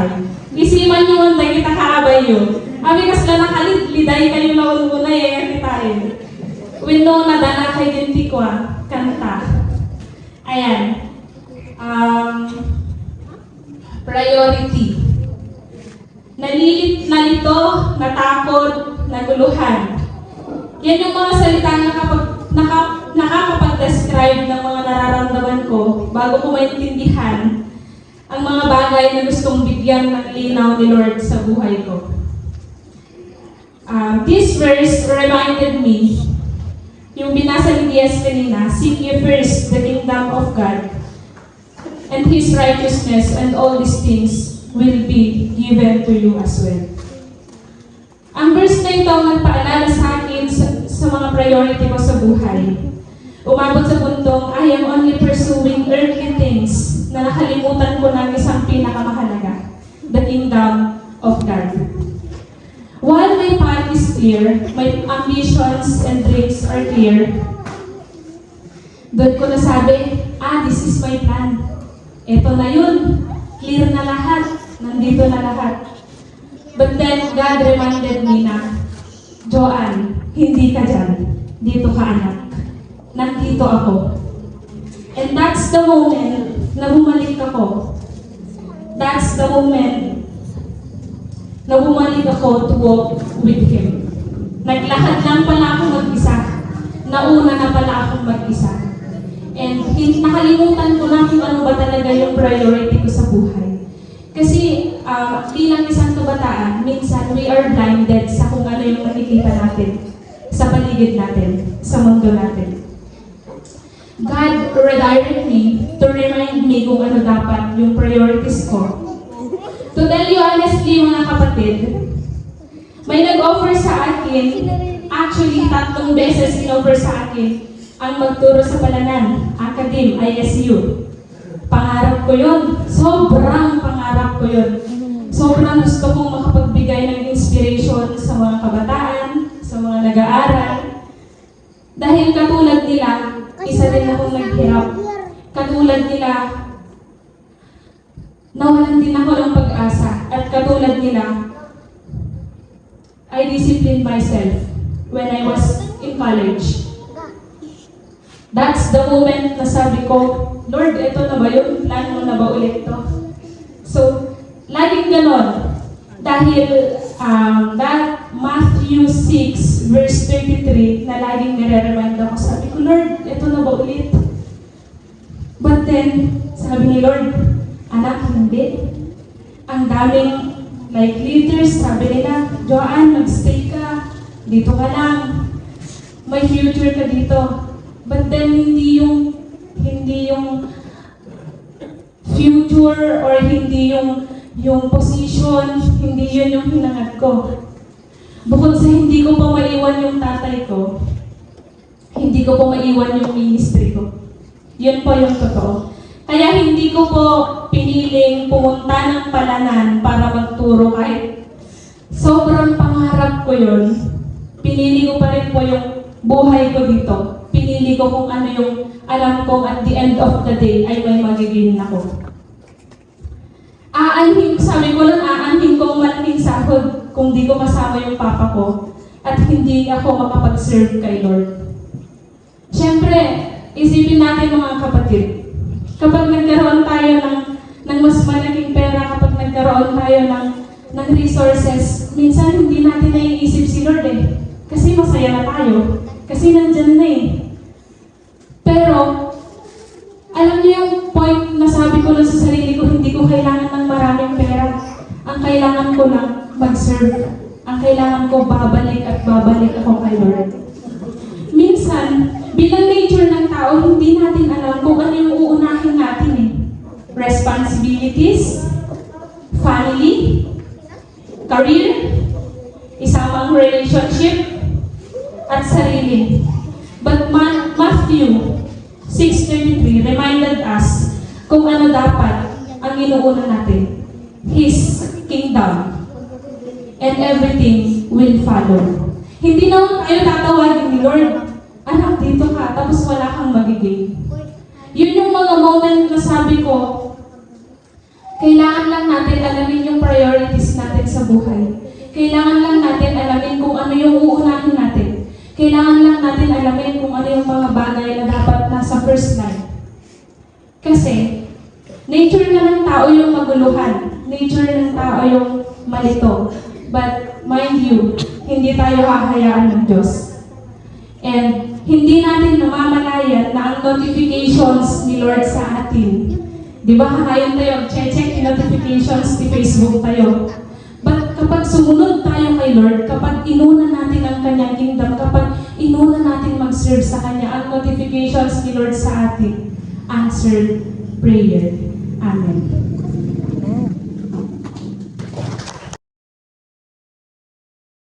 time. Isiman nyo unday kita kaabay yun. Abi kas na nakalidliday kayo na ununay kita eh. Window na dana kay dinti ko kanta. Ayan. Priority. Nalito, natakot, naguluhan. Yan yung mga salitang nakakapag-describe ng mga nararamdaman ko bago ko maintindihan ang mga bagay na gustong bigyan ng linaw ni Lord sa buhay ko. This verse reminded me, yung binasa ni Diaz kanina, seek ye first the kingdom of God and His righteousness, and all these things will be given to you as well. Ang verse na ito ang nagpaalala sa akin sa mga priority ko sa buhay. Umabot sa puntong, I am only pursuing earthly things na nakalimutan ko ng isang pinakamahalaga, the kingdom of God. While my path is clear, my ambitions and dreams are clear, doon ko nasabi, this is my plan. Ito na yun. Clear na lahat. Nandito na lahat. But then, God reminded me na, Joanne, hindi ka dyan. Dito ka, anak. Nandito ako. And that's the moment na bumalik ako. That's the moment na bumalik ako to walk with Him. Naglakad lang pala ako mag-isa. Nauna na pala akong mag-isa. And nakalimutan ko na kung ano ba talaga yung priority ko sa buhay. Kasi bilang isang kabataan, minsan we are blinded sa kung ano yung nakikita natin sa paligid natin, sa mundo natin. God redirected me to remind me kung ano dapat yung priorities ko. To tell you honestly, mga kapatid, may nag-offer sa akin, actually 3 beses in-offer sa akin, ang magturo sa Palanan, Academe, ISU. Pangarap ko yun. Sobrang pangarap ko yun. Sobrang gusto kong makapagbigay ng inspiration sa mga kabataan, sa mga nag-aaral. Dahil katulad nila, isa rin akong naghirap. Katulad nila, nawalan din ako ng pag-asa. At katulad nila, I disciplined myself when I was in college. That's the moment na sabi ko, Lord, ito na ba yun? Plan mo na ba ulit to? So, laging ganon. Dahil that Matthew 6 verse 33 na laging nire-remind ako, sabi ko, Lord, ito na ba ulit? But then, sabi ni Lord, anak, hindi. Ang daming like leaders, sabi nila, Joanne, mag-stay ka. Dito ka lang. May future ka dito. But then, hindi yung future or hindi yung position, hindi yun yung hinangad ko. Bukod sa hindi ko pa maiwan yung tatay ko, hindi ko pa maiwan yung ministry ko. Yun po yung totoo. Kaya hindi ko po piniling pumunta ng Palanan para magturo kahit sobrang pangarap ko yun. Pinili ko pa rin po yung buhay ko dito. Pinili ko kung ano yung alam kong at the end of the day ay may magiging ako. Sabi ko lang, aanhin ko ang malaking sahod kung di ko kasama yung papa ko at hindi ako makapag-serve kay Lord. Siyempre, isipin natin mga kapatid, kapag nagkaroon tayo ng mas malaking pera, kapag nagkaroon tayo ng resources, minsan hindi natin naiisip si Lord eh. Kasi masaya na tayo. Kasi nandyan na eh. Pero, alam niyo yung point na sabi ko lang sa sarili ko, hindi ko kailangan ng maraming pera. Ang kailangan ko lang mag-serve. Ang kailangan ko babalik at babalik ako kay Lord. Minsan, bilang nature ng tao, hindi natin alam kung ano yung uunahin natin eh. Responsibilities, family, career, isamang relationship, at sarili. But Matthew 6:33 reminded us kung ano dapat ang inuuna natin. His kingdom. And everything will follow. Hindi naman tayo tatawagin ni Lord, anak, dito ka, tapos wala kang magiging. Yun yung mga moment na sabi ko, Kailangan lang natin alamin yung priorities natin sa buhay. Kailangan lang natin alamin kung ano yung uunahin natin. Kailangan lang natin alamin kung ano yung mga bagay na dapat nasa first line. Kasi, nature na ng tao yung maguluhan. Nature ng tao yung malito. But, mind you, hindi tayo hahayaan ng Diyos. And, hindi natin namamalayan na ang notifications ni Lord sa atin. Di ba, ngayon tayo, check yung notifications ni Facebook tayo. But kapag sumunod tayo kay Lord, kapag inuna natin ang Kanyang kingdom, kapag inuna natin mag-serve sa Kanya, ang notifications ni Lord sa atin, answered prayer.